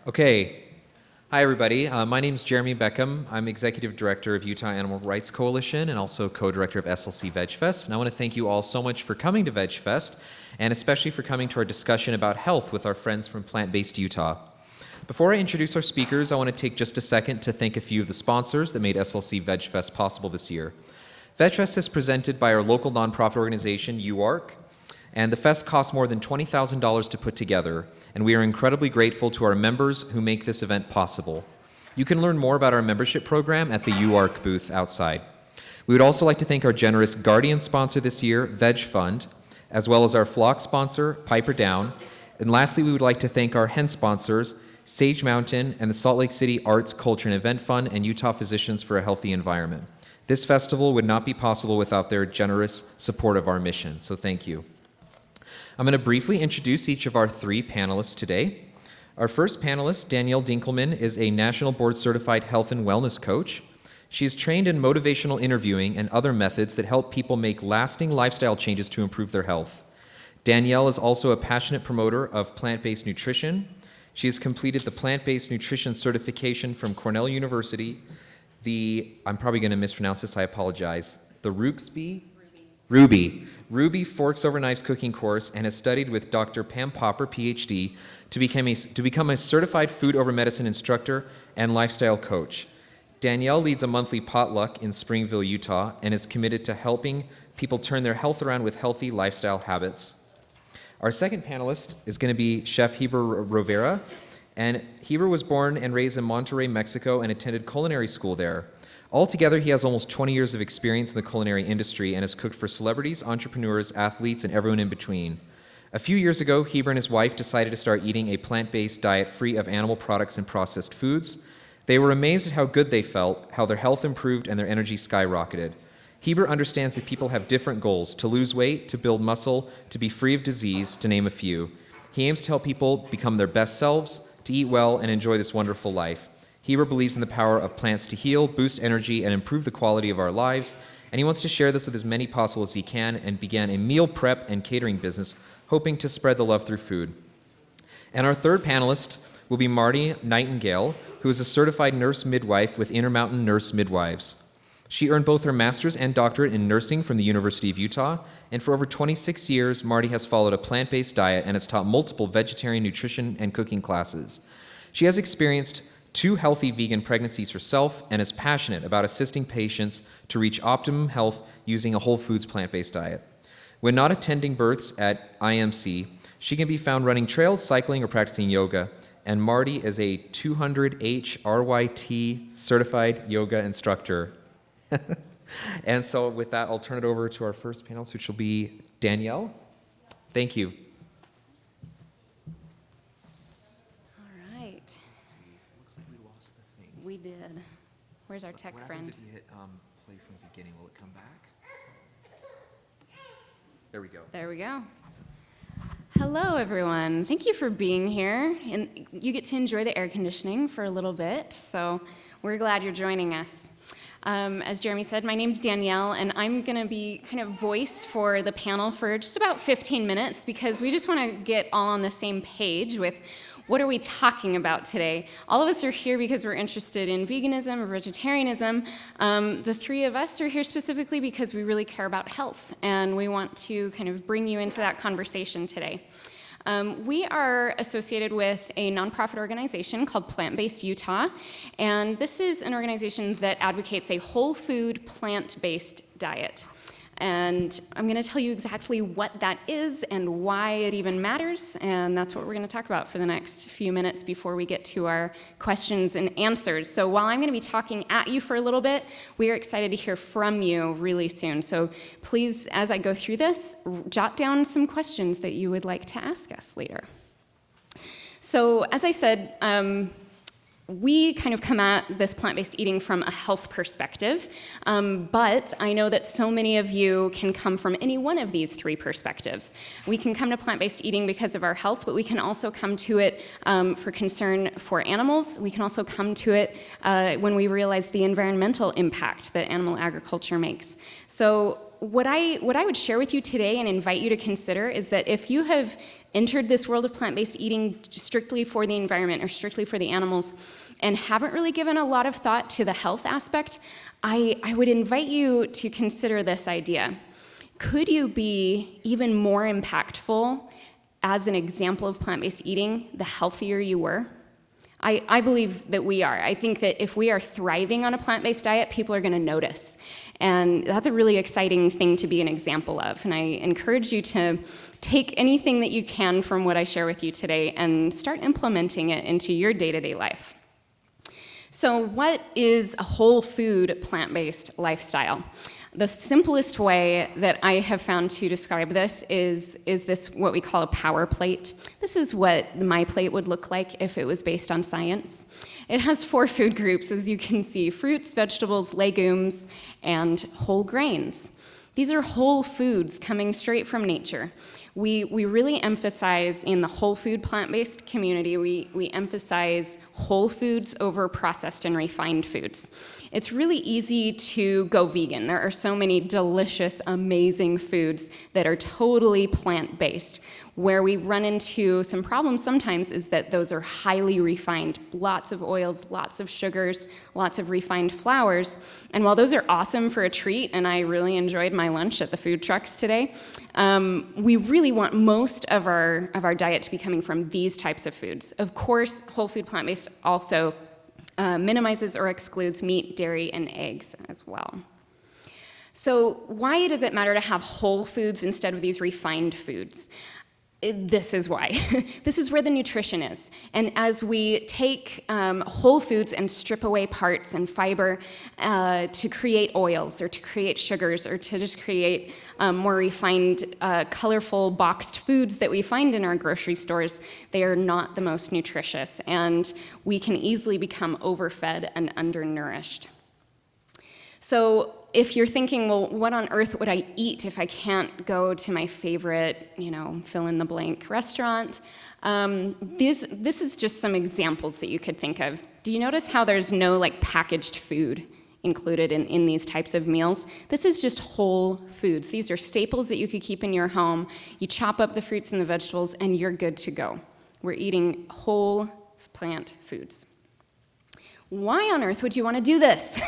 Okay. Hi, everybody. My name is Jeremy Beckham. I'm Executive Director of Utah Animal Rights Coalition and also co-director of SLC VegFest. And I want to thank you all so much for coming to VegFest, and especially for coming to our discussion about health with our friends from Plant-Based Utah. Before I introduce our speakers, I want to take just a second to thank a few of the sponsors that made SLC VegFest possible this year. VegFest is presented by our local nonprofit organization, UARC, and the fest costs more than $20,000 to put together, and we are incredibly grateful to our members who make this event possible. You can learn more about our membership program at the UARC booth outside. We would also like to thank our generous Guardian sponsor this year, Veg Fund, as well as our flock sponsor, Piper Down. And lastly, we would like to thank our hen sponsors, Sage Mountain and the Salt Lake City Arts, Culture, and Event Fund, and Utah Physicians for a Healthy Environment. This festival would not be possible without their generous support of our mission, so thank you. I'm going to briefly introduce each of our three panelists today. Our first panelist, Danielle Dinkleman, is a National Board Certified Health and Wellness Coach. She is trained in motivational interviewing and other methods that help people make lasting lifestyle changes to improve their health. Danielle is also a passionate promoter of plant-based nutrition. She has completed the plant-based nutrition certification from Cornell University, I'm probably going to mispronounce this, I apologize, the Ruby Forks Over Knives cooking course, and has studied with Dr. Pam Popper, PhD, to become a certified food over medicine instructor and lifestyle coach. Danielle leads a monthly potluck in Springville, Utah, and is committed to helping people turn their health around with healthy lifestyle habits. Our second panelist is going to be Chef Heber Rivera, and Heber was born and raised in Monterrey, Mexico, and attended culinary school there. Altogether, he has almost 20 years of experience in the culinary industry and has cooked for celebrities, entrepreneurs, athletes, and everyone in between. A few years ago, Heber and his wife decided to start eating a plant-based diet free of animal products and processed foods. They were amazed at how good they felt, how their health improved, and their energy skyrocketed. Heber understands that people have different goals: to lose weight, to build muscle, to be free of disease, to name a few. He aims to help people become their best selves, to eat well, and enjoy this wonderful life. Heber believes in the power of plants to heal, boost energy, and improve the quality of our lives, and he wants to share this with as many possible as he can, and began a meal prep and catering business, hoping to spread the love through food. And our third panelist will be Marty Nightingale, who is a certified nurse midwife with Intermountain Nurse Midwives. She earned both her master's and doctorate in nursing from the University of Utah, and for over 26 years, Marty has followed a plant-based diet and has taught multiple vegetarian nutrition and cooking classes. She has experienced 2 healthy vegan pregnancies herself and is passionate about assisting patients to reach optimum health using a whole foods plant-based diet. When not attending births at IMC, she can be found running trails, cycling, or practicing yoga, and Marty is a 200H RYT certified yoga instructor. And so with that, I'll turn it over to our first panelist, which will be Danielle. Thank you. All right. Looks like we lost the thing. We did. Where's our tech friend? What happens if you hit play from the beginning? Will it come back? There we go. There we go. Hello, everyone. Thank you for being here. And you get to enjoy the air conditioning for a little bit, so we're glad you're joining us. As Jeremy said, my name's Danielle, and I'm going to be kind of voice for the panel for just about 15 minutes because we just want to get all on the same page with what are we talking about today. All of us are here because we're interested in veganism or vegetarianism. The 3 of us are here specifically because we really care about health, and we want to kind of bring you into that conversation today. We are associated with a nonprofit organization called Plant-Based Utah, and this is an organization that advocates a whole food, plant-based diet. And I'm going to tell you exactly what that is and why it even matters, and that's what we're going to talk about for the next few minutes before we get to our questions and answers. So while I'm going to be talking at you for a little bit, we are excited to hear from you really soon. So please, as I go through this, jot down some questions that you would like to ask us later. So as I said, we kind of come at this plant-based eating from a health perspective, but I know that so many of you can come from any one of these 3 perspectives. We can come to plant-based eating because of our health, but we can also come to it for concern for animals. We can also come to it when we realize the environmental impact that animal agriculture makes. So what I would share with you today and invite you to consider is that if you have entered this world of plant-based eating strictly for the environment or strictly for the animals and haven't really given a lot of thought to the health aspect, I would invite you to consider this idea. Could you be even more impactful as an example of plant-based eating the healthier you were? I believe that we are. I think that if we are thriving on a plant-based diet, people are going to notice. And that's a really exciting thing to be an example of. And I encourage you to take anything that you can from what I share with you today and start implementing it into your day-to-day life. So what is a whole food plant-based lifestyle? The simplest way that I have found to describe this is this what we call a power plate. This is what my plate would look like if it was based on science. It has 4 food groups, as you can see: fruits, vegetables, legumes, and whole grains. These are whole foods coming straight from nature. We really emphasize in the whole food plant-based community, we emphasize whole foods over processed and refined foods. It's really easy to go vegan. There are so many delicious, amazing foods that are totally plant-based. Where we run into some problems sometimes is that those are highly refined. Lots of oils, lots of sugars, lots of refined flours. And while those are awesome for a treat, and I really enjoyed my lunch at the food trucks today, we really want most of our diet to be coming from these types of foods. Of course, whole food plant-based also minimizes or excludes meat, dairy, and eggs as well. So why does it matter to have whole foods instead of these refined foods? This is why. This is where the nutrition is. And as we take whole foods and strip away parts and fiber to create oils or to create sugars or to just create more refined, colorful boxed foods that we find in our grocery stores, they are not the most nutritious. And we can easily become overfed and undernourished. So if you're thinking, well, what on earth would I eat if I can't go to my favorite, fill-in-the-blank restaurant? This is just some examples that you could think of. Do you notice how there's no packaged food included in these types of meals? This is just whole foods. These are staples that you could keep in your home. You chop up the fruits and the vegetables, and you're good to go. We're eating whole plant foods. Why on earth would you want to do this?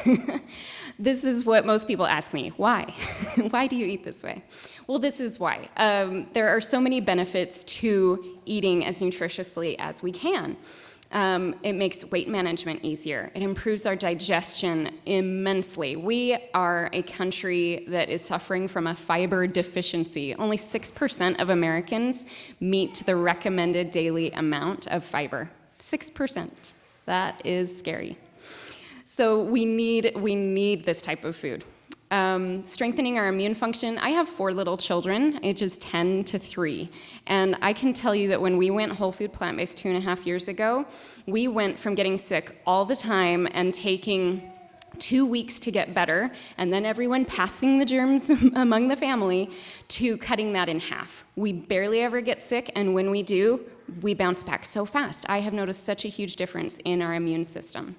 This is what most people ask me. Why? Why do you eat this way? Well, this is why. There are so many benefits to eating as nutritiously as we can. It makes weight management easier. It improves our digestion immensely. We are a country that is suffering from a fiber deficiency. Only 6% of Americans meet the recommended daily amount of fiber. 6%. That is scary. So we need this type of food. Strengthening our immune function. I have 4 little children, ages 10 to 3. And I can tell you that when we went whole food plant-based 2.5 years ago, we went from getting sick all the time and taking 2 weeks to get better, and then everyone passing the germs among the family, to cutting that in half. We barely ever get sick, and when we do, we bounce back so fast. I have noticed such a huge difference in our immune system.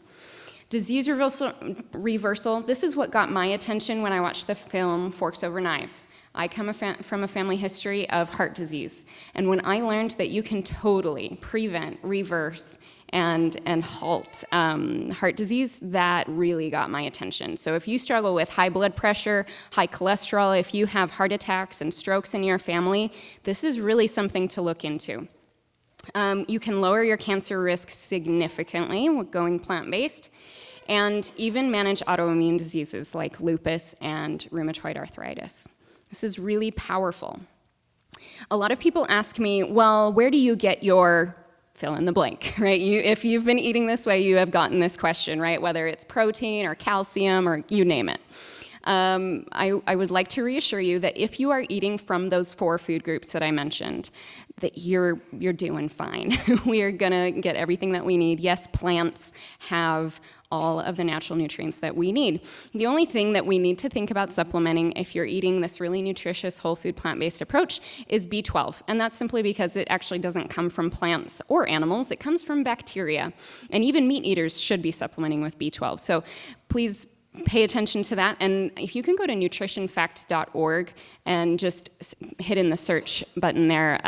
Disease reversal, this is what got my attention when I watched the film Forks Over Knives. I come from a family history of heart disease, and when I learned that you can totally prevent, reverse, and halt heart disease, that really got my attention. So if you struggle with high blood pressure, high cholesterol, if you have heart attacks and strokes in your family, this is really something to look into. You can lower your cancer risk significantly with going plant-based, and even manage autoimmune diseases like lupus and rheumatoid arthritis. This is really powerful. A lot of people ask me, well, where do you get your fill in the blank, right? If you've been eating this way, you have gotten this question, right? Whether it's protein or calcium or you name it. I would like to reassure you that if you are eating from those 4 food groups that I mentioned, that you're doing fine. We are gonna get everything that we need. Yes, plants have all of the natural nutrients that we need. The only thing that we need to think about supplementing if you're eating this really nutritious whole food plant-based approach is B12. And that's simply because it actually doesn't come from plants or animals. It comes from bacteria. And even meat eaters should be supplementing with B12. So please pay attention to that. And if you can go to nutritionfacts.org and just hit in the search button there,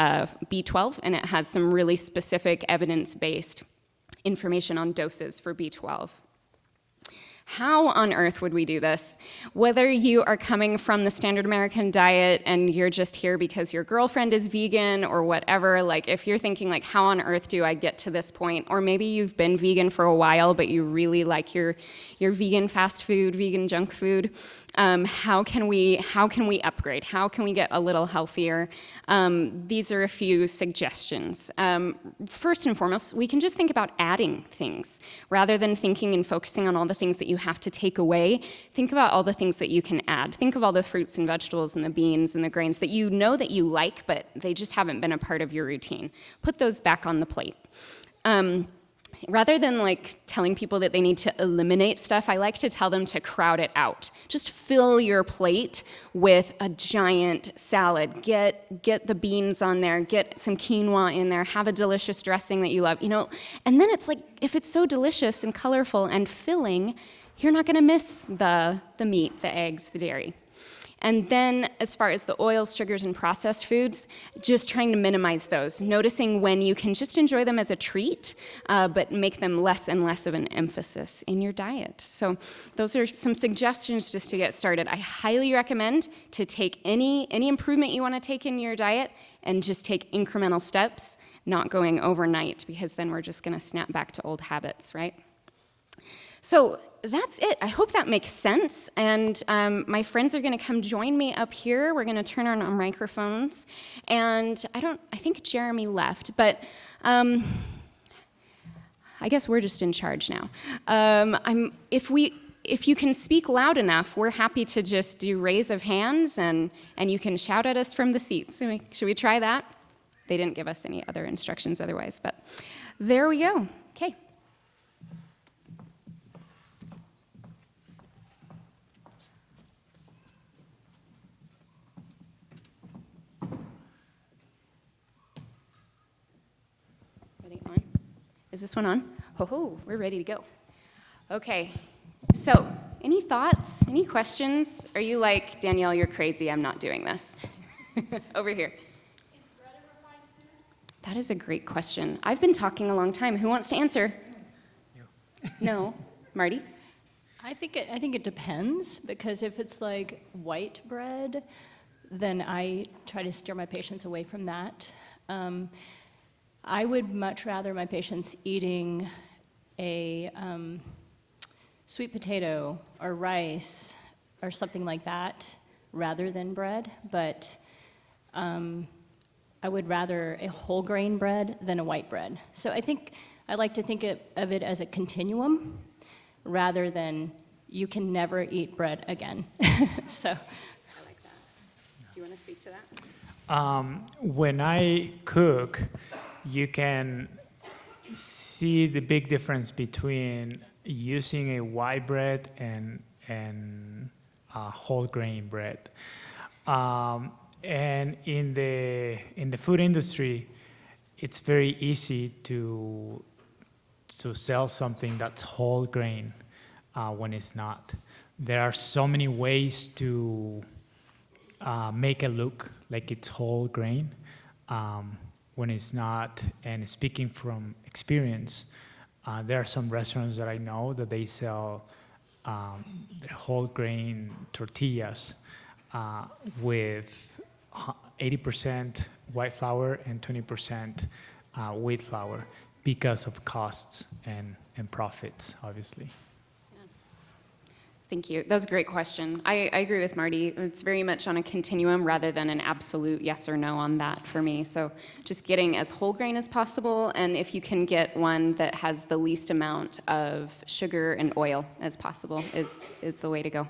B12, and it has some really specific evidence-based information on doses for B12. How on earth would we do this? Whether you are coming from the standard American diet and you're just here because your girlfriend is vegan or whatever, like if you're thinking like, how on earth do I get to this point? Or maybe you've been vegan for a while, but you really like your vegan fast food, vegan junk food. How can we upgrade? How can we get a little healthier? These are a few suggestions. First and foremost, we can just think about adding things. Rather than thinking and focusing on all the things that you have to take away, think about all the things that you can add. Think of all the fruits and vegetables and the beans and the grains that you know that you like, but they just haven't been a part of your routine. Put those back on the plate. Rather than like telling people that they need to eliminate stuff, I like to tell them to crowd it out. Just fill your plate with a giant salad. Get the beans on there, get some quinoa in there, have a delicious dressing that you love, and then it's like, if it's so delicious and colorful and filling, you're not gonna miss the meat, the eggs, the dairy. And then as far as the oils, sugars, and processed foods, just trying to minimize those, noticing when you can just enjoy them as a treat, but make them less and less of an emphasis in your diet. So those are some suggestions just to get started. I highly recommend to take any improvement you want to take in your diet and just take incremental steps, not going overnight, because then we're just going to snap back to old habits, right? So that's it. I hope that makes sense. And my friends are going to come join me up here. We're going to turn on our microphones. And I think Jeremy left, but I guess we're just in charge now. If you can speak loud enough, we're happy to just do raise of hands, and you can shout at us from the seats. Should we try that? They didn't give us any other instructions otherwise, but there we go. Okay. Is this one on? Ho-ho, we're ready to go. Okay, so any thoughts, any questions? Are you like, Danielle, you're crazy, I'm not doing this? Over here. Is bread a refined food? That is a great question. I've been talking a long time. Who wants to answer? You. No. Marty? I think it depends, because if it's like white bread, then I try to steer my patients away from that. I would much rather my patients eating a sweet potato or rice or something like that rather than bread, but I would rather a whole grain bread than a white bread. So I like to think of it as a continuum rather than you can never eat bread again. So I like that. Do you want to speak to that? When I cook, you can see the big difference between using a white bread and whole grain bread. And in the food industry, it's very easy to sell something that's whole grain when it's not. There are so many ways to make it look like it's whole grain. When it's not, and speaking from experience, there are some restaurants that I know that they sell whole grain tortillas with 80% white flour and 20% wheat flour because of costs and profits, obviously. Thank you. That was a great question. I agree with Marty. It's very much on a continuum rather than an absolute yes or no on that for me. So just getting as whole grain as possible, and if you can get one that has the least amount of sugar and oil as possible is the way to go.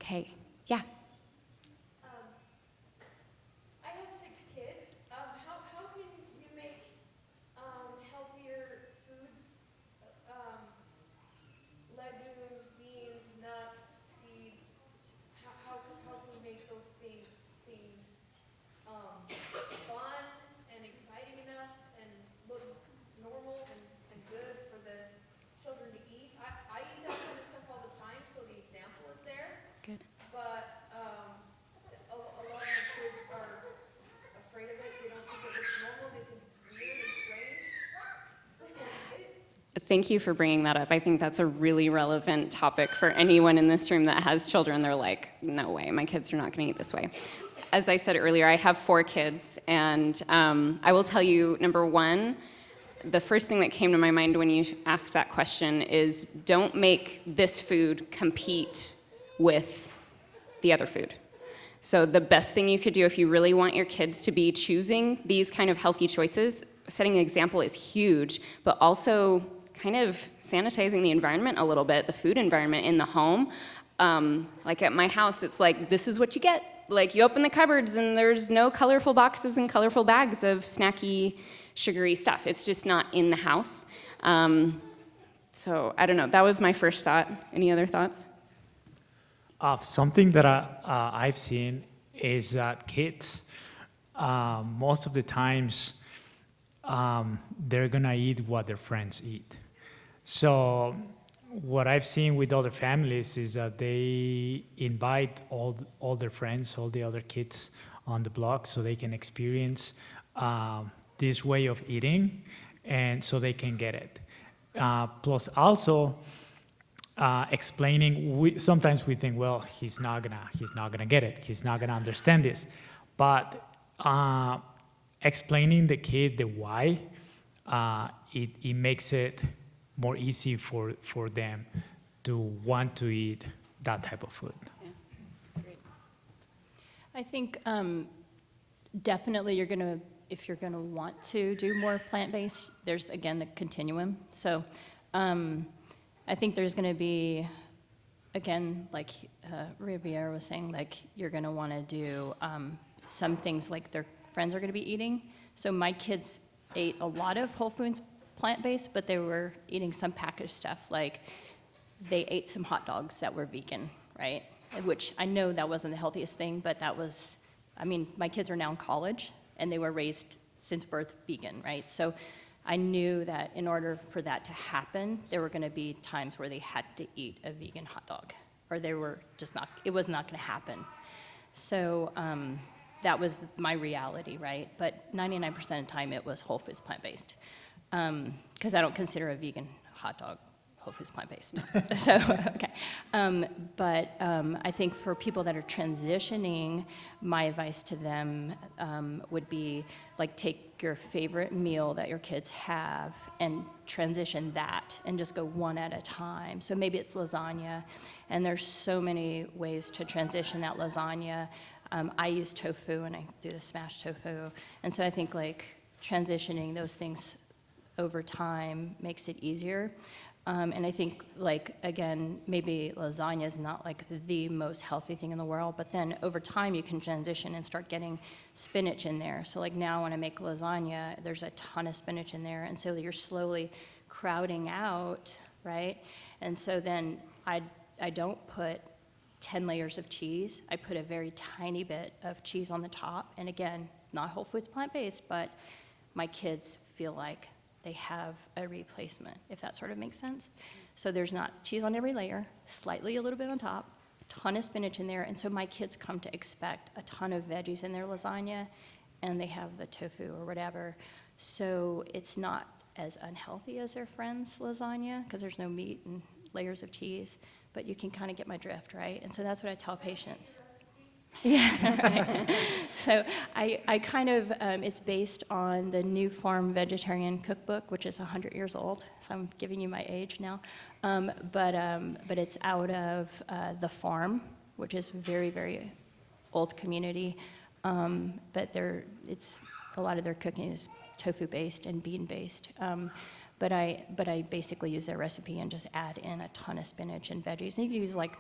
Okay. Yeah. I have 6 kids. How can you make healthier foods, legumes, beans, nuts, seeds? How can we make those things fun and exciting enough and look normal and good for the children to eat? I eat that kind of stuff all the time, so Thank you for bringing that up. I think that's a really relevant topic for anyone in this room that has children. They're like, no way, my kids are not going to eat this way. As I said earlier, I have 4 kids, and I will tell you, number one, the first thing that came to my mind when you asked that question is don't make this food compete with the other food. So the best thing you could do if you really want your kids to be choosing these kind of healthy choices, setting an example is huge, but also kind of sanitizing the environment a little bit, the food environment in the home. Like at my house, it's like, this is what you get. Like you open the cupboards and there's no colorful boxes and colorful bags of snacky, sugary stuff. It's just not in the house. So I don't know, that was my first thought. Any other thoughts? Something that I've seen is that kids, most of the times, they're gonna eat what their friends eat. So what I've seen with other families is that they invite all their friends, all the other kids on the block so they can experience this way of eating and so they can get it. Plus also explaining, sometimes we think, well, he's not gonna get it, he's not gonna understand this. But explaining the kid the why, it makes it more easy for them to want to eat that type of food. Yeah, that's great. I think definitely if you're gonna want to do more plant-based, there's again the continuum. So I think there's gonna be, again, like Rivera was saying, like you're gonna wanna do some things like their friends are gonna be eating. So my kids ate a lot of whole foods plant-based, but they were eating some packaged stuff. Like they ate some hot dogs that were vegan, right? Which I know that wasn't the healthiest thing, but that was, I mean, my kids are now in college and they were raised since birth vegan, right? So I knew that in order for that to happen, there were gonna be times where they had to eat a vegan hot dog, or they were just not, it was not gonna happen. So that was my reality, right? But 99% of the time it was whole foods plant-based. Because I don't consider a vegan hot dog whole foods plant-based. So, okay. But I think for people that are transitioning, my advice to them would be like take your favorite meal that your kids have and transition that and just go one at a time. So maybe it's lasagna, and there's so many ways to transition that lasagna. I use tofu and I do the smashed tofu. And so I think like transitioning those things over time makes it easier. And I think, like, again, maybe lasagna is not like the most healthy thing in the world, but then over time you can transition and start getting spinach in there. So like now when I make lasagna, there's a ton of spinach in there, and so you're slowly crowding out, right? And so then I don't put 10 layers of cheese. I put a very tiny bit of cheese on the top, and again, not whole foods plant-based, but my kids feel like they have a replacement, if that sort of makes sense. So there's not cheese on every layer, slightly a little bit on top, a ton of spinach in there, and so my kids come to expect a ton of veggies in their lasagna, and they have the tofu or whatever. So it's not as unhealthy as their friends' lasagna, because there's no meat and layers of cheese, but you can kind of get my drift, right? And so that's what I tell patients. Yeah, right. So I kind of, it's based on the New Farm Vegetarian Cookbook, which is 100 years old, so I'm giving you my age now. But it's out of The Farm, which is a very, very old community. But it's a lot of their cooking is tofu-based and bean-based. But I basically use their recipe and just add in a ton of spinach and veggies. And you can use like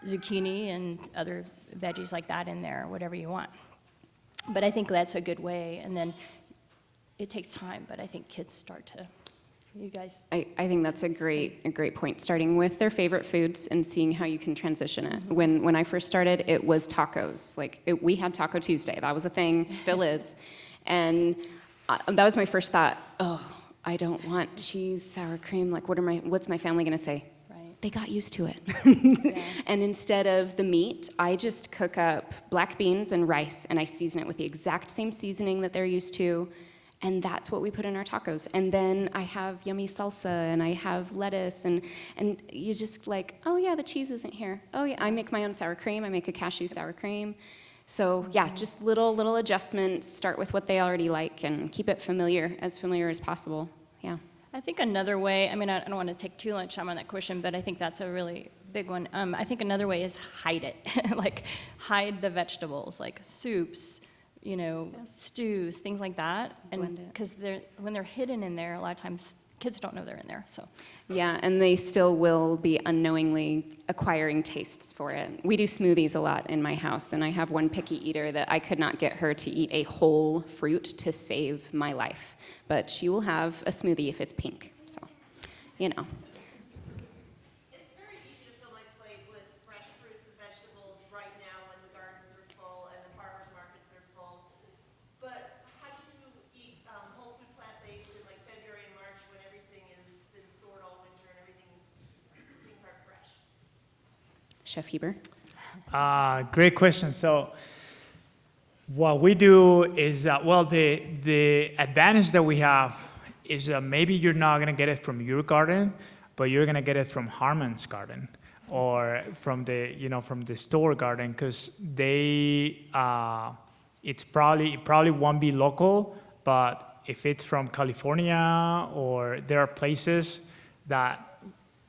zucchini and other veggies like that in there, whatever you want. But I think that's a good way, and then it takes time, but I think kids start to, you guys. I think that's a great point, starting with their favorite foods and seeing how you can transition it. Mm-hmm. When I first started, it was tacos. We had Taco Tuesday. That was a thing, still is. And that was my first thought, oh, I don't want cheese, sour cream, like what's my family gonna say? They got used to it. Yeah. And instead of the meat, I just cook up black beans and rice, and I season it with the exact same seasoning that they're used to, And that's what we put in our tacos. And then I have yummy salsa, and I have lettuce, and you just like, oh yeah, the cheese isn't here. Oh yeah, I make my own sour cream. I make a cashew sour cream. So yeah, just little adjustments. Start with what they already like, and keep it familiar as possible. Yeah. I think another way, I mean, I don't want to take too much time on that question, but I think that's a really big one. I think another way is hide it. Like, hide the vegetables, like soups, stews, things like that. And because when they're hidden in there, a lot of times kids don't know they're in there. So yeah, and they still will be unknowingly acquiring tastes for it. We do smoothies a lot in my house, and I have one picky eater that I could not get her to eat a whole fruit to save my life. But she will have a smoothie if it's pink. So, It's very easy to fill my plate with fresh fruits and vegetables right now when the gardens are full and the farmers markets are full. But how do you eat whole food plant-based in like February and March when everything has been stored all winter and things aren't fresh? Chef Heber? Great question. So what we do is, the advantage that we have is maybe you're not going to get it from your garden, but you're going to get it from Harmon's garden or from the store garden, because it probably won't be local, but if it's from California, or there are places that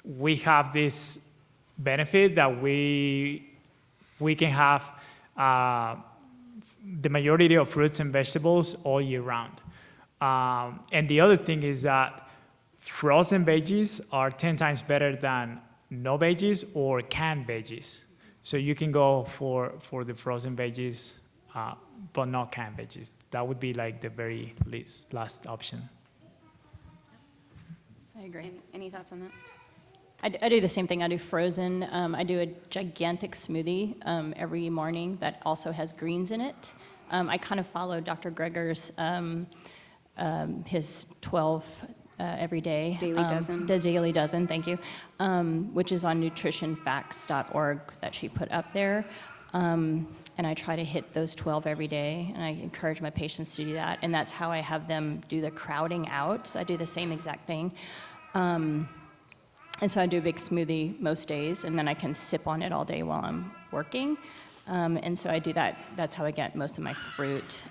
we have this benefit that we can have the majority of fruits and vegetables all year round. And the other thing is that frozen veggies are 10 times better than no veggies or canned veggies. So you can go for the frozen veggies, but not canned veggies. That would be like the very last option. I agree. Any thoughts on that? I do the same thing. I do frozen. I do a gigantic smoothie every morning that also has greens in it. I kind of follow Dr. Greger's, his 12 every day. Daily dozen. The Daily Dozen, thank you, which is on nutritionfacts.org that she put up there. And I try to hit those 12 every day, and I encourage my patients to do that. And that's how I have them do the crowding out. So I do the same exact thing. And so I do a big smoothie most days, and then I can sip on it all day while I'm working. And so I do that. That's how I get most of my fruit.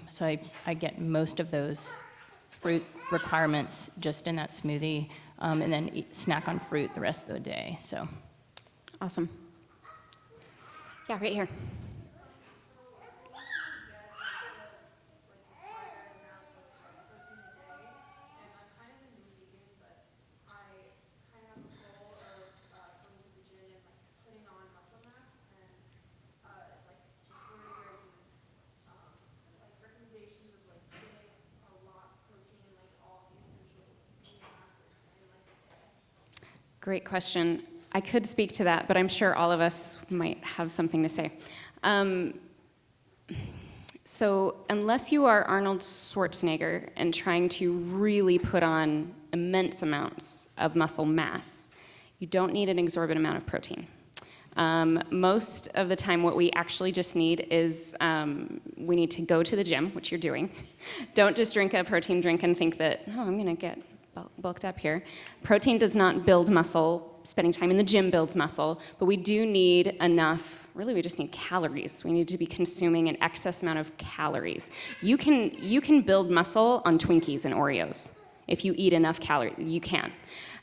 So I get most of those fruit requirements just in that smoothie, and then snack on fruit the rest of the day. So Awesome. Yeah, right here. Great question. I could speak to that, but I'm sure all of us might have something to say. So unless you are Arnold Schwarzenegger and trying to really put on immense amounts of muscle mass, you don't need an exorbitant amount of protein. Most of the time what we actually just need is we need to go to the gym, which you're doing. Don't just drink a protein drink and think that, oh, I'm going to get bulked up here. Protein does not build muscle. Spending time in the gym builds muscle, but we do need enough, really we just need calories. We need to be consuming an excess amount of calories. You can build muscle on Twinkies and Oreos. If you eat enough calories, you can.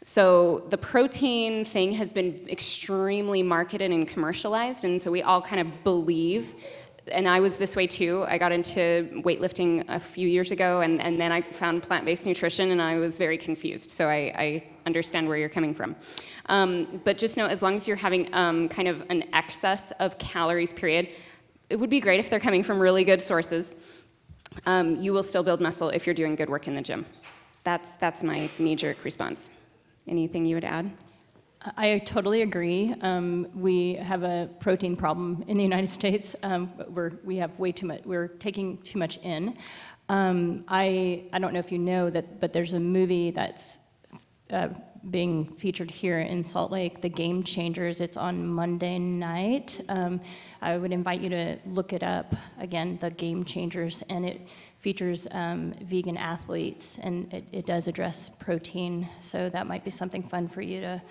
So the protein thing has been extremely marketed and commercialized, and so we all kind of believe, and I was this way too. I got into weightlifting a few years ago, and then I found plant-based nutrition, and I was very confused. So I understand where you're coming from. But just know, as long as you're having kind of an excess of calories, period, it would be great if they're coming from really good sources. You will still build muscle if you're doing good work in the gym. That's my knee-jerk response. Anything you would add? I totally agree. We have a protein problem in the United States. We have way too much. We're taking too much in. I don't know if you know that, but there's a movie that's being featured here in Salt Lake, The Game Changers. It's on Monday night. I would invite you to look it up again, The Game Changers, and it features vegan athletes, and it does address protein, so that might be something fun for you to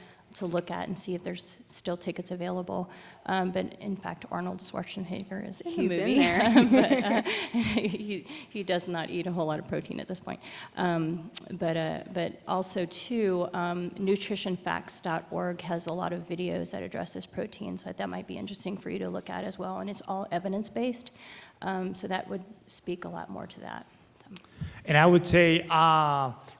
look at and see if there's still tickets available. But in fact, Arnold Schwarzenegger is in the He's movie. in there. But he does not eat a whole lot of protein at this point. But also, too, nutritionfacts.org has a lot of videos that addresses protein, so that might be interesting for you to look at as well. And it's all evidence-based, so that would speak a lot more to that. And I would say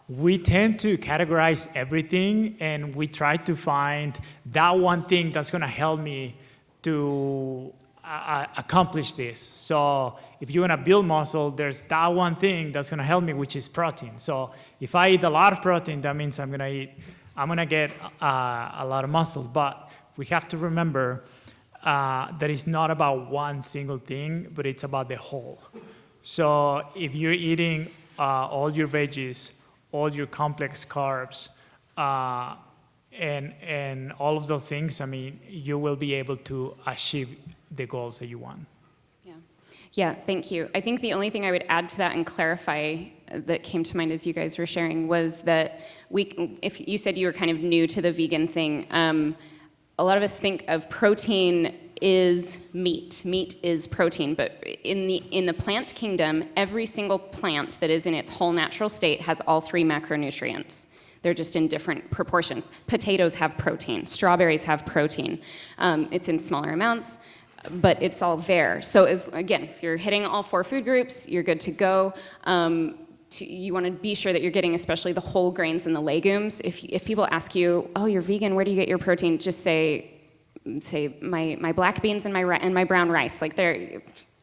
we tend to categorize everything, and we try to find that one thing that's going to help me to accomplish this. So if you want to build muscle, there's that one thing that's going to help me, which is protein. So if I eat a lot of protein, that means I'm going to get a lot of muscle. But we have to remember that it's not about one single thing, but it's about the whole. So if you're eating all your veggies, all your complex carbs, and all of those things, I mean, you will be able to achieve the goals that you want. Yeah, thank you. I think the only thing I would add to that and clarify that came to mind as you guys were sharing was that if you said you were kind of new to the vegan thing, a lot of us think of protein is meat. Meat is protein, but in the plant kingdom, every single plant that is in its whole natural state has all three macronutrients. They're just in different proportions. Potatoes have protein. Strawberries have protein. It's in smaller amounts, but it's all there. So again, if you're hitting all four food groups, you're good to go. You want to be sure that you're getting especially the whole grains and the legumes. If people ask you, oh, you're vegan, where do you get your protein? Just say my black beans and my brown rice. Like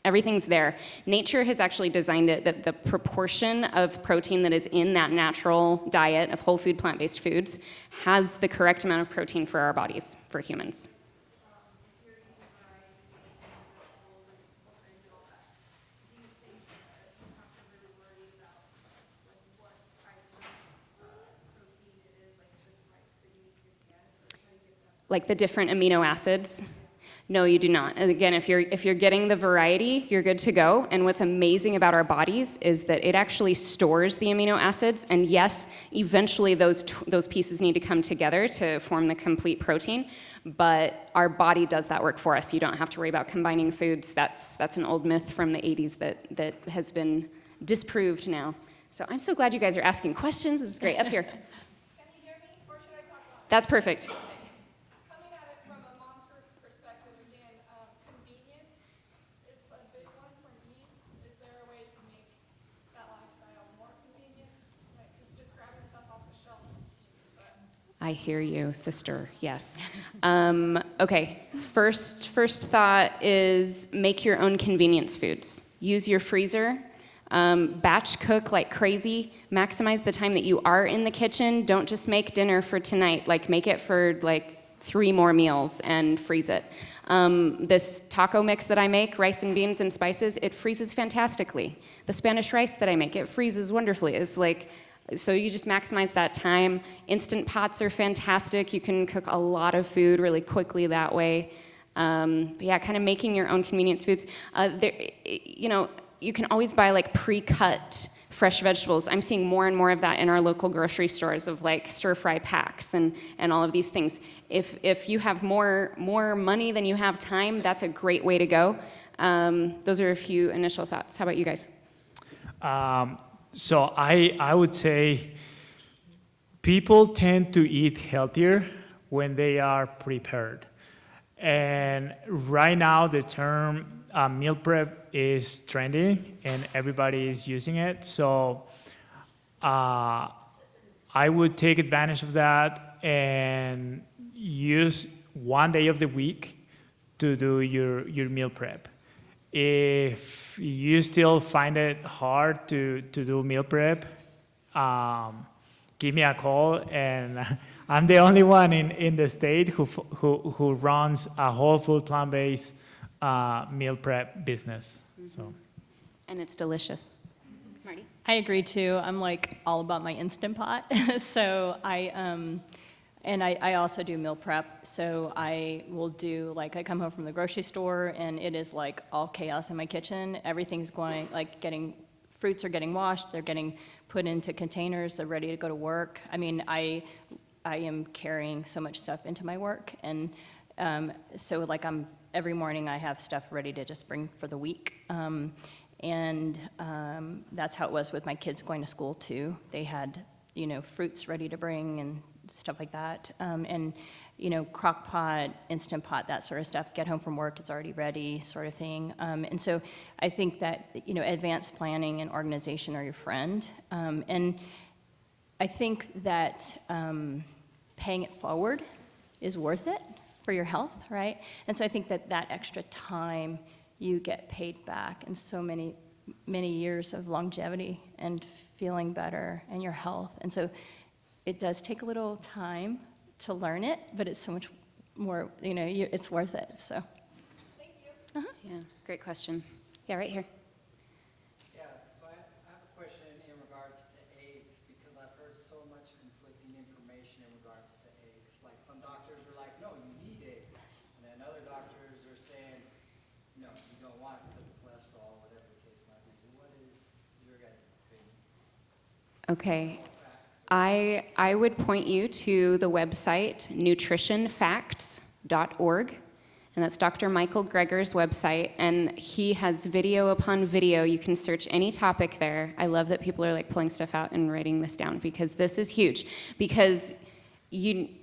everything's there. Nature has actually designed it that the proportion of protein that is in that natural diet of whole food plant-based foods has the correct amount of protein for our bodies, for humans. Like the different amino acids? No, you do not. And again, if you're getting the variety, you're good to go. And what's amazing about our bodies is that it actually stores the amino acids. And yes, eventually those pieces need to come together to form the complete protein. But our body does that work for us. You don't have to worry about combining foods. That's an old myth from the 80s that has been disproved now. So I'm so glad you guys are asking questions. This is great. Up here. Can you hear me, or should I talk about That's perfect. Coming at it from a mom perspective again, convenience is a big one for me. Is there a way to make that lifestyle more convenient? Because just grabbing stuff off the shelf is easy, but I hear you, sister. Yes. Okay. First thought is make your own convenience foods. Use your freezer. Batch cook like crazy. Maximize the time that you are in the kitchen. Don't just make dinner for tonight. Like make it for like 3 more meals and freeze it. This taco mix that I make, rice and beans and spices, it freezes fantastically. The Spanish rice that I make, it freezes wonderfully. It's like, so you just maximize that time. Instant pots are fantastic. You can cook a lot of food really quickly that way. But yeah, kind of making your own convenience foods. You can always buy like pre-cut fresh vegetables. I'm seeing more and more of that in our local grocery stores of like stir-fry packs and all of these things. If you have more money than you have time, that's a great way to go. Those are a few initial thoughts. How about you guys? So I would say people tend to eat healthier when they are prepared. And right now the term meal prep is trending and everybody is using it. So I would take advantage of that and use one day of the week to do your meal prep. If you still find it hard to do meal prep, give me a call, and I'm the only one in the state who runs a whole food plant-based meal prep business. Mm-hmm. So. And it's delicious. Marty? I agree too. I'm like all about my Instant Pot. So I also do meal prep. So I will do, like, I come home from the grocery store and it is like all chaos in my kitchen. Everything's going, like, getting fruits are getting washed, they're getting put into containers, they're ready to go to work. I mean, I am carrying so much stuff into my work, and so like every morning I have stuff ready to just bring for the week. That's how it was with my kids going to school too. They had, fruits ready to bring and stuff like that. Crock pot, Instant Pot, that sort of stuff. Get home from work, it's already ready, sort of thing. And so I think that, advanced planning and organization are your friend. And I think that paying it forward is worth it for your health, right? And so I think that extra time you get paid back in so many years of longevity and feeling better and your health. And so it does take a little time to learn it, but it's so much more, it's worth it, so. Thank you. Yeah, great question. Yeah, right here. Yeah, so I have a question in regards to eggs, because I've heard so much conflicting information in regards to eggs. Like, some doctors are like, no, you need eggs, and then other doctors are saying, no, you don't want it because of cholesterol, whatever the case might be. What is your guys' opinion? Okay. I would point you to the website nutritionfacts.org, and that's Dr. Michael Greger's website, and he has video upon video. You can search any topic there. I love that people are like pulling stuff out and writing this down, because this is huge, because we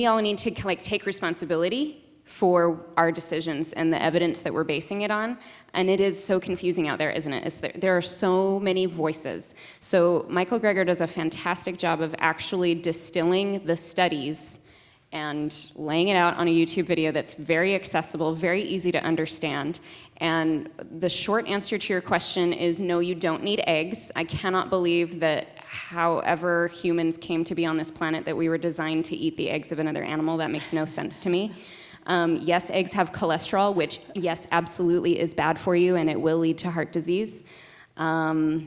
all need to like take responsibility for our decisions and the evidence that we're basing it on. And it is so confusing out there, isn't it? There are so many voices. So Michael Greger does a fantastic job of actually distilling the studies and laying it out on a YouTube video that's very accessible, very easy to understand. And the short answer to your question is no, you don't need eggs. I cannot believe that however humans came to be on this planet, that we were designed to eat the eggs of another animal. That makes no sense to me. Yes, eggs have cholesterol, which, yes, absolutely is bad for you, and it will lead to heart disease. Yeah,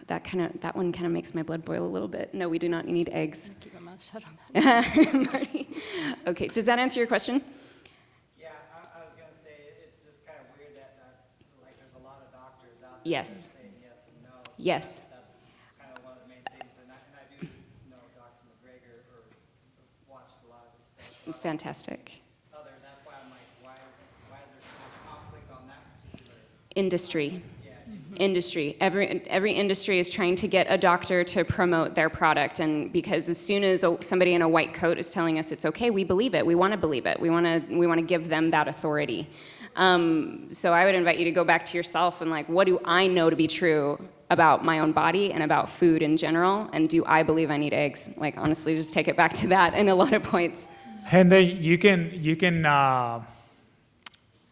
that one kind of makes my blood boil a little bit. No, we do not need eggs. Keep my mouth shut on that. Marty? Okay, does that answer your question? Yeah, I was going to say, it's just kind of weird that like, there's a lot of doctors out there Yes. saying yes and no. So Yes. That's kind of one of the main things, and I do know Dr. McGregor, or watched a lot of his stuff. Fantastic. That's why I'm like, why is there so much conflict on that particular? Industry. Industry. Every industry is trying to get a doctor to promote their product, and because as soon as somebody in a white coat is telling us it's okay, we believe it. We want to believe it. We want to give them that authority. So I would invite you to go back to yourself and like, what do I know to be true about my own body and about food in general? And do I believe I need eggs? Like, honestly, just take it back to that in a lot of points. And then you can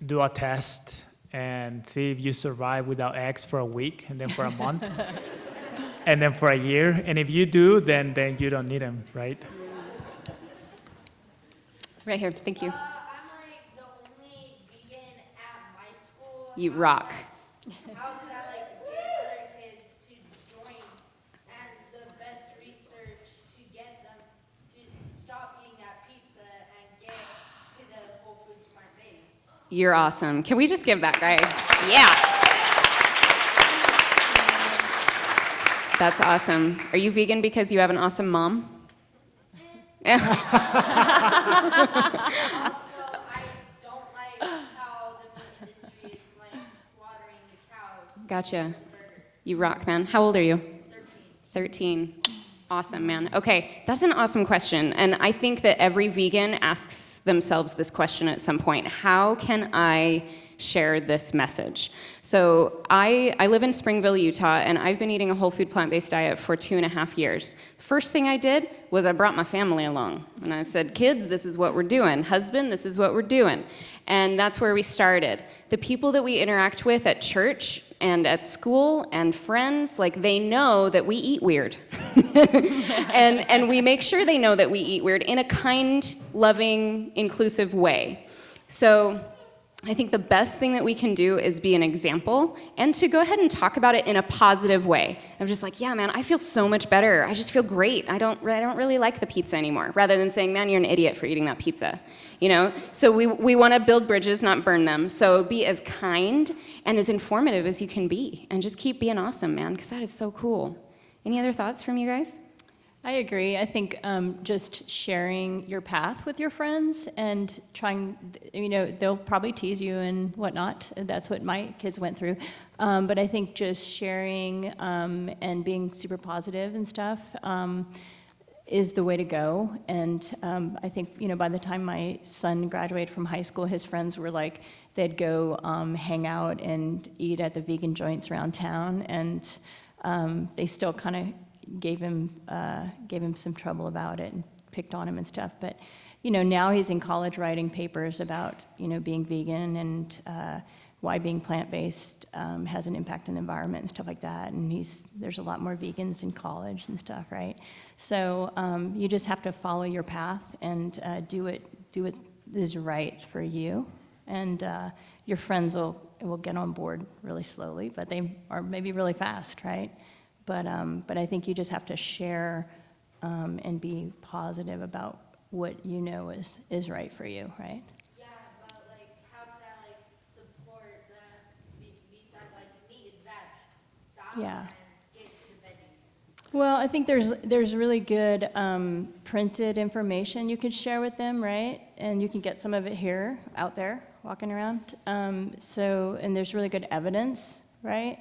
do a test and see if you survive without eggs for a week, and then for a month, and then for a year. And if you do, then you don't need them, right? Right here. Thank you. I'm like the only vegan at my school. You rock. How could I like get other kids to join, and the best research to get them to stop eating that pizza and get to the Whole Foods plant-based? You're awesome. Can we just give that guy? Yeah. That's awesome. Are you vegan because you have an awesome mom? Also, I don't like how the meat industry is like slaughtering the cows. Gotcha. You rock, man. How old are you? 13. Awesome, man. Okay, that's an awesome question. And I think that every vegan asks themselves this question at some point. How can I share this message? So I live in Springville, Utah, and I've been eating a whole food plant-based diet for 2.5 years. First thing I did was I brought my family along. And I said, kids, this is what we're doing. Husband, this is what we're doing. And that's where we started. The people that we interact with at church and at school and friends, like, they know that we eat weird. and we make sure they know that we eat weird in a kind, loving, inclusive way. So I think the best thing that we can do is be an example and to go ahead and talk about it in a positive way. I'm just like, yeah, man, I feel so much better. I just feel great. I don't really like the pizza anymore, rather than saying, man, you're an idiot for eating that pizza. You know? So we want to build bridges, not burn them. So be as kind and as informative as you can be, and just keep being awesome, man, because that is so cool. Any other thoughts from you guys? I agree. I think just sharing your path with your friends and trying, they'll probably tease you and whatnot. That's what my kids went through. But I think just sharing and being super positive and stuff is the way to go. And I think, by the time my son graduated from high school, his friends were like, they'd go hang out and eat at the vegan joints around town. And they still kind of gave him some trouble about it and picked on him and stuff. But now he's in college writing papers about being vegan and why being plant-based has an impact on the environment and stuff like that. And there's a lot more vegans in college and stuff, right? So you just have to follow your path and do what is right for you. And your friends will get on board really slowly, but they are maybe really fast, right? But I think you just have to share and be positive about what is right for you, right? Yeah, but how can I support that besides meat is veg? Stop Yeah. and get to the veggies. Well, I think there's really good printed information you can share with them, right? And you can get some of it here, out there, walking around. And there's really good evidence, right?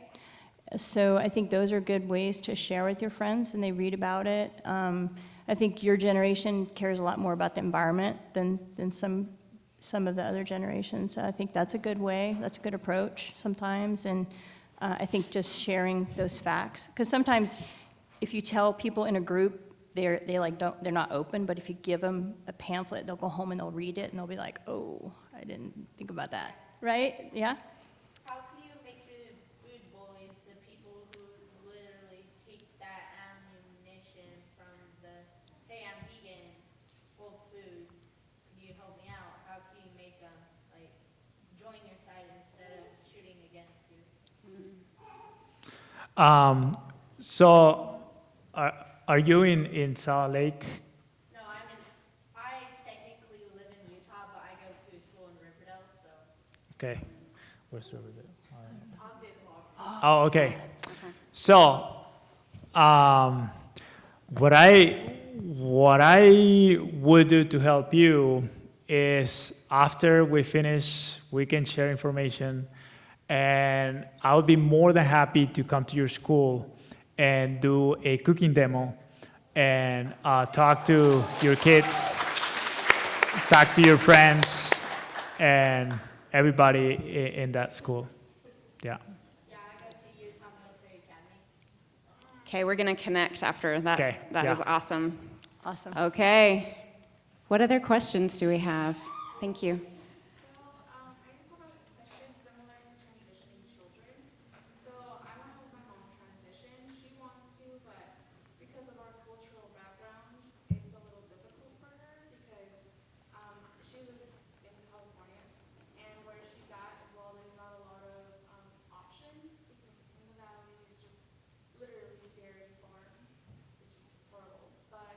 So I think those are good ways to share with your friends, and they read about it. I think your generation cares a lot more about the environment than some of the other generations. I think that's a good way. That's a good approach sometimes. And I think just sharing those facts, because sometimes if you tell people in a group, they're not open. But if you give them a pamphlet, they'll go home and they'll read it and they'll be like, oh, I didn't think about that, right? Yeah. How can you make the food boys, the people who literally take that ammunition from the, hey, I'm vegan, full food, can you help me out? How can you make them, join your side instead of shooting against you? So, are you in Salt Lake? No, I technically live in Utah, but I go to school in Riverdale, so. Okay. Where's Riverdale? Oh, okay. So, what I would do to help you is after we finish, we can share information, and I would be more than happy to come to your school and do a cooking demo and talk to your kids, talk to your friends, and everybody in that school. Yeah. Yeah, I go to Utah Military Academy. Okay, we're going to connect after that. Okay, That yeah. is awesome. Awesome. Okay. What other questions do we have? Thank you. So, I just have a question similar to transitioning children. So, I want to help my mom transition. She wants to, but because of our cultural background, it's a little difficult for her because she lives in California, and where she's at as well, there's not a lot of options because it's in the valley. It's just literally dairy farms, which is horrible. But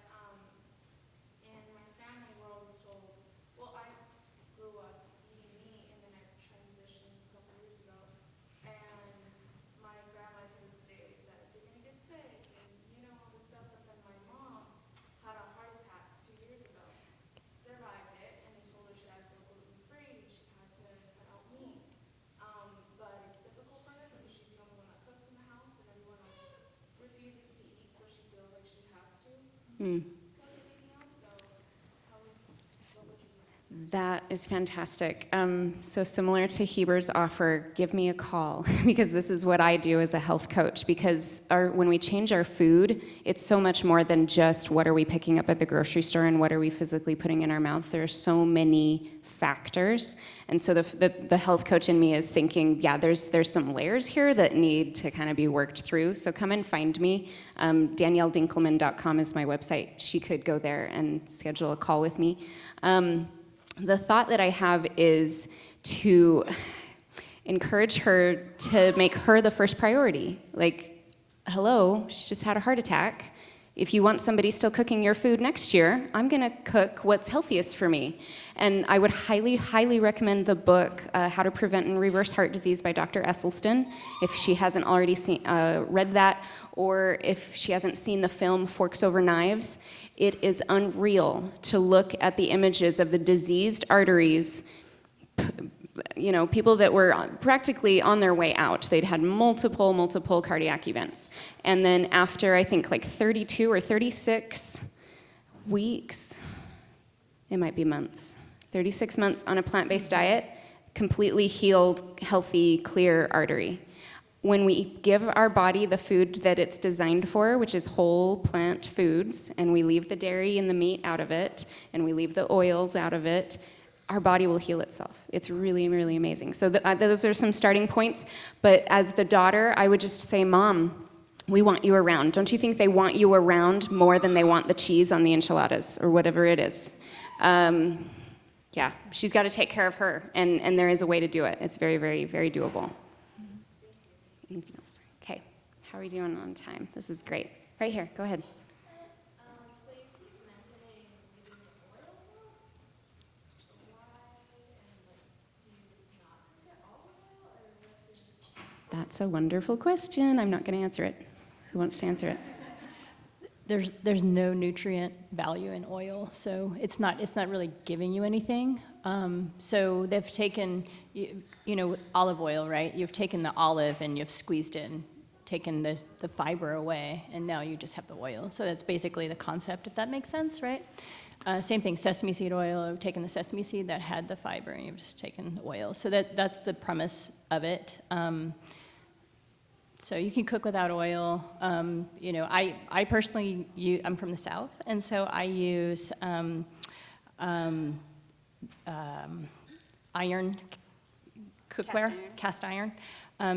in my family, we're always told, well, I grew up eating meat, and then I transitioned a couple years ago, and my grandma to this day says, you're going to get sick, and all this stuff, but then my mom had a heart attack 2 years ago, survived it, and they told her she had to go gluten-free, she had to cut out meat, but it's difficult for her because she's the only one that cooks in the house, and everyone else refuses to eat, so she feels like she has to. That is fantastic. So similar to Heber's offer, give me a call because this is what I do as a health coach, because when we change our food, it's so much more than just what are we picking up at the grocery store and what are we physically putting in our mouths. There are so many factors. And so the health coach in me is thinking, yeah, there's some layers here that need to kind of be worked through. So come and find me. DanielleDinkleman.com is my website. She could go there and schedule a call with me. The thought that I have is to encourage her to make her the first priority. Like, hello, she just had a heart attack. If you want somebody still cooking your food next year, I'm going to cook what's healthiest for me. And I would highly, highly recommend the book, How to Prevent and Reverse Heart Disease by Dr. Esselstyn, if she hasn't already read that, or if she hasn't seen the film Forks Over Knives. It is unreal to look at the images of the diseased arteries, you know, people that were practically on their way out. They'd had multiple cardiac events. And then after, I think, like 32 or 36 weeks, it might be months, 36 months on a plant-based diet, completely healed, healthy, clear artery. When we give our body the food that it's designed for, which is whole plant foods, and we leave the dairy and the meat out of it, and we leave the oils out of it, our body will heal itself. It's really, really amazing. So those are some starting points. But as the daughter, I would just say, Mom, we want you around. Don't you think they want you around more than they want the cheese on the enchiladas or whatever it is? Yeah, she's got to take care of her, and there is a way to do it. It's very, very, very doable. Anything else? Okay, how are we doing on time? This is great. Right here, go ahead. So you keep mentioning using the oils, so why, and like, do you not get olive oil, or what's your... That's a wonderful question. I'm not going to answer it. Who wants to answer it? There's no nutrient value in oil, so it's not really giving you anything. So they've taken, you know, olive oil, right? You've taken the olive and you've squeezed it and taken the fiber away, and now you just have the oil. So that's basically the concept, if that makes sense, right? Same thing, sesame seed oil. You've taken the sesame seed that had the fiber, and you've just taken the oil. So that's the premise of it. So you can cook without oil. You know, I personally I'm from the South, and so I use iron cookware, cast iron.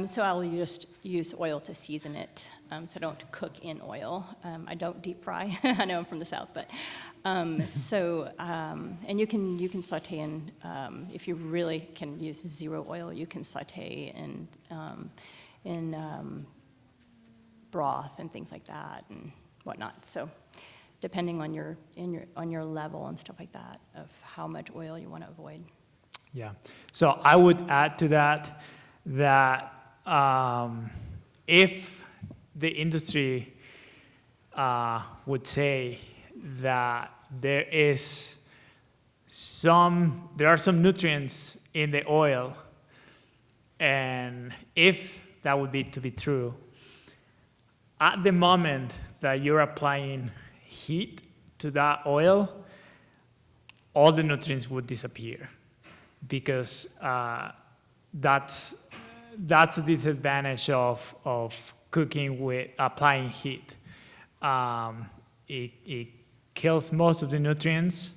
So I'll just use oil to season it. So I don't cook in oil. I don't deep fry. I know I'm from the South, but and you can saute in. If you really can use zero oil, you can saute in broth and things like that and whatnot. So depending on your level and stuff like that of how much oil you want to avoid. Yeah. So I would add to that if the industry would say that there are some nutrients in the oil, and if that would be to be true, at the moment that you're applying heat to that oil, all the nutrients would disappear, because that's the disadvantage of cooking with applying heat. It kills most of the nutrients,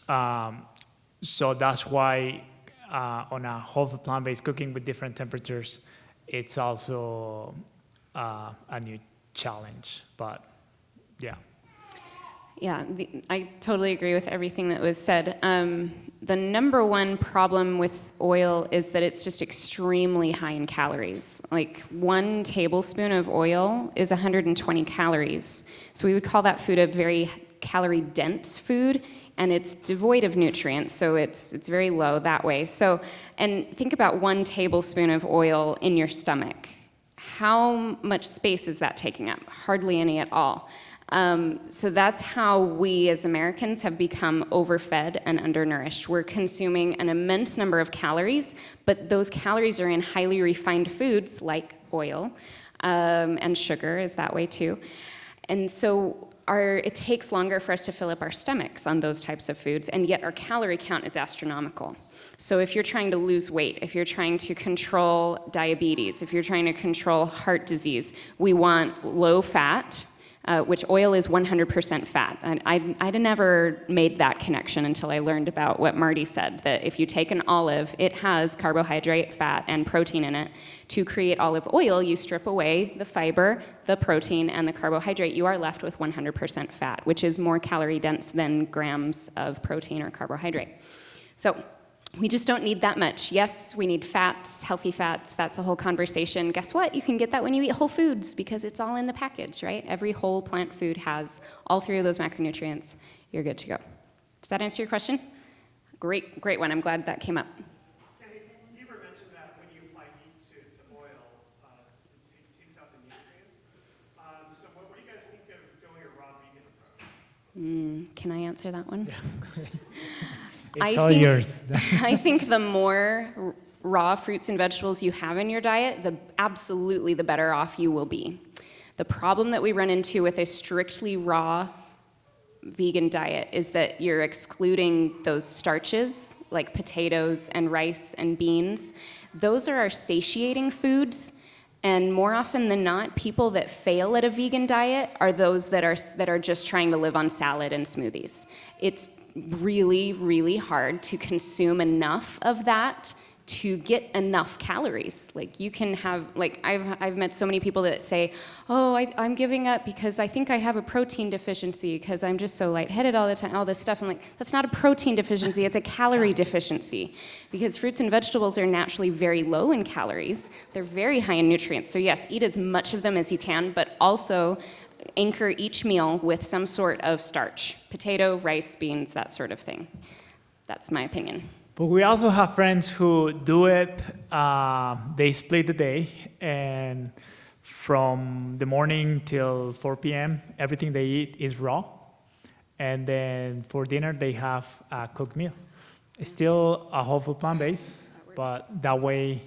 so that's why on a whole food plant-based cooking with different temperatures, it's also a new challenge. But yeah. Yeah, I totally agree with everything that was said. The number one problem with oil is that it's just extremely high in calories. Like 1 tablespoon of oil is 120 calories. So we would call that food a very calorie-dense food, and it's devoid of nutrients, so it's very low that way. So, and think about 1 tablespoon of oil in your stomach. How much space is that taking up? Hardly any at all. So that's how we as Americans have become overfed and undernourished. We're consuming an immense number of calories, but those calories are in highly refined foods like oil, and sugar is that way too. And so it takes longer for us to fill up our stomachs on those types of foods, and yet our calorie count is astronomical. So if you're trying to lose weight, if you're trying to control diabetes, if you're trying to control heart disease, we want low fat, which oil is 100% fat. And I'd never made that connection until I learned about what Marty said, that if you take an olive, it has carbohydrate, fat, and protein in it. To create olive oil, you strip away the fiber, the protein, and the carbohydrate. You are left with 100% fat, which is more calorie dense than grams of protein or carbohydrate. So We just don't need that much. Yes, we need fats, healthy fats. That's a whole conversation. Guess what? You can get that when you eat whole foods because it's all in the package, right? Every whole plant food has all three of those macronutrients. You're good to go. Does that answer your question? Great one. I'm glad that came up. Heber mentioned that when you apply heat to oil, it takes out the nutrients. So what do you guys think of going a raw vegan approach? Can I answer that one? It's all yours. I think the more raw fruits and vegetables you have in your diet, absolutely the better off you will be. The problem that we run into with a strictly raw vegan diet is that you're excluding those starches like potatoes and rice and beans. Those are our satiating foods, and more often than not, people that fail at a vegan diet are those that are just trying to live on salad and smoothies. It's really, really hard to consume enough of that to get enough calories. Like you can have, like I've met so many people that say, oh, I'm giving up because I think I have a protein deficiency because I'm just so lightheaded all the time, all this stuff. I'm like, that's not a protein deficiency, it's a calorie deficiency. Because fruits and vegetables are naturally very low in calories. They're very high in nutrients. So yes, eat as much of them as you can, but also anchor each meal with some sort of starch. Potato, rice, beans, that sort of thing. That's my opinion. But we also have friends who do it, they split the day, and from the morning till 4 p.m., everything they eat is raw. And then for dinner, they have a cooked meal. It's still a whole food plant-based, but that way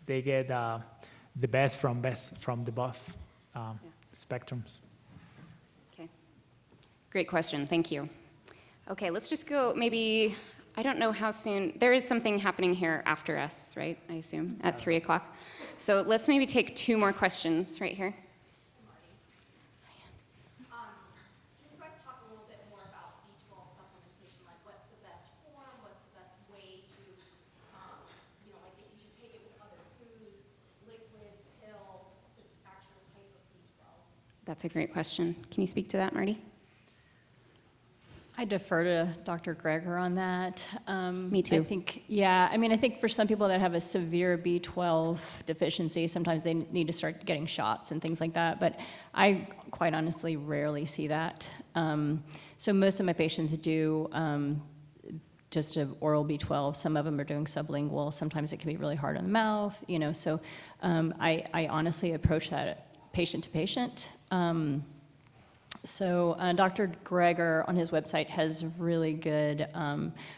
they get the best from the both spectrums. Okay. Great question. Thank you. Okay, let's just go maybe... I don't know how soon, there is something happening here after us, right, I assume, at 3 o'clock. So let's maybe take 2 more questions right here. Can you guys talk a little bit more about B12 supplementation? Like what's the best form, what's the best way to, like if you should take it with other foods, liquid, pill, the actual type of B12? That's a great question. Can you speak to that, Marty? I defer to Dr. Greger on that. Me too. I think for some people that have a severe B12 deficiency, sometimes they need to start getting shots and things like that, but I quite honestly rarely see that. So most of my patients do just an oral B12. Some of them are doing sublingual. Sometimes it can be really hard on the mouth, so I honestly approach that patient to patient. So Dr. Greger on his website has really good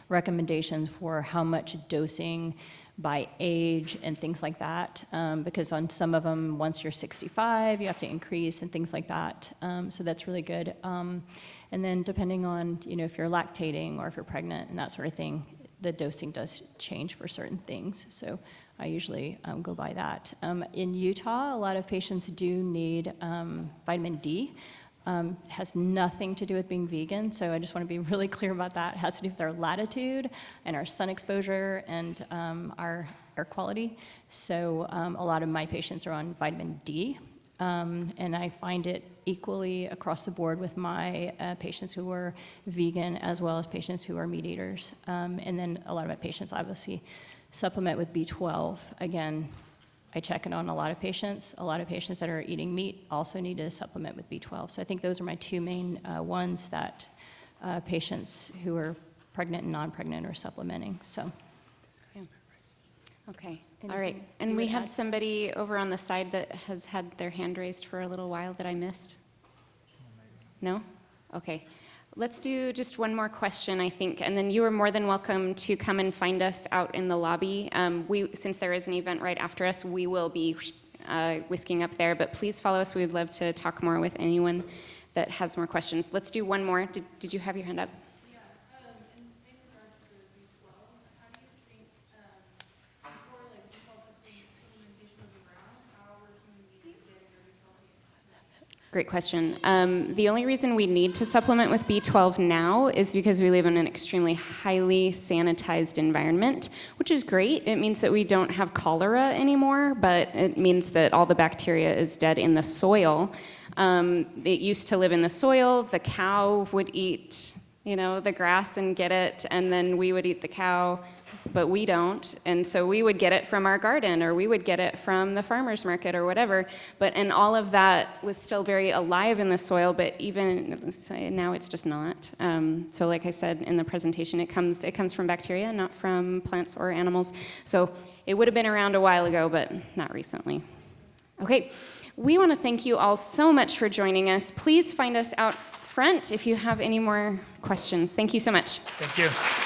recommendations for how much dosing by age and things like that, because on some of them, once you're 65, you have to increase and things like that. So that's really good. And then depending on, if you're lactating or if you're pregnant and that sort of thing, the dosing does change for certain things. So I usually go by that. In Utah, a lot of patients do need vitamin D. Has nothing to do with being vegan, so I just want to be really clear about that. It has to do with our latitude and our sun exposure and our air quality. So a lot of my patients are on vitamin D, and I find it equally across the board with my patients who are vegan as well as patients who are meat eaters. And then a lot of my patients obviously supplement with B12. Again, I check it on a lot of patients. A lot of patients that are eating meat also need to supplement with B12. So I think those are my 2 main ones that patients who are pregnant and non-pregnant are supplementing. So. Okay, all right. And we had somebody over on the side that has had their hand raised for a little while that I missed. No? Okay. Let's do just one more question, I think, and then you are more than welcome to come and find us out in the lobby. Since there is an event right after us, we will be whisking up there, but please follow us. We would love to talk more with anyone that has more questions. Let's do one more. Did you have your hand up? Yeah, in the same regard to B12, how do you think, before like B12 supplementation was around, how were human beings getting their B12 needs? Great question. The only reason we need to supplement with B12 now is because we live in an extremely highly sanitized environment, which is great. It means that we don't have cholera anymore, but it means that all the bacteria is dead in the soil. It used to live in the soil. The cow would eat, the grass and get it, and then we would eat the cow. but we don't. And so we would get it from our garden, or we would get it from the farmer's market or whatever. And all of that was still very alive in the soil, but even now it's just not. So like I said in the presentation, it comes from bacteria, not from plants or animals. So it would have been around a while ago, but not recently. Okay, we want to thank you all so much for joining us. Please find us out front if you have any more questions. Thank you so much. Thank you.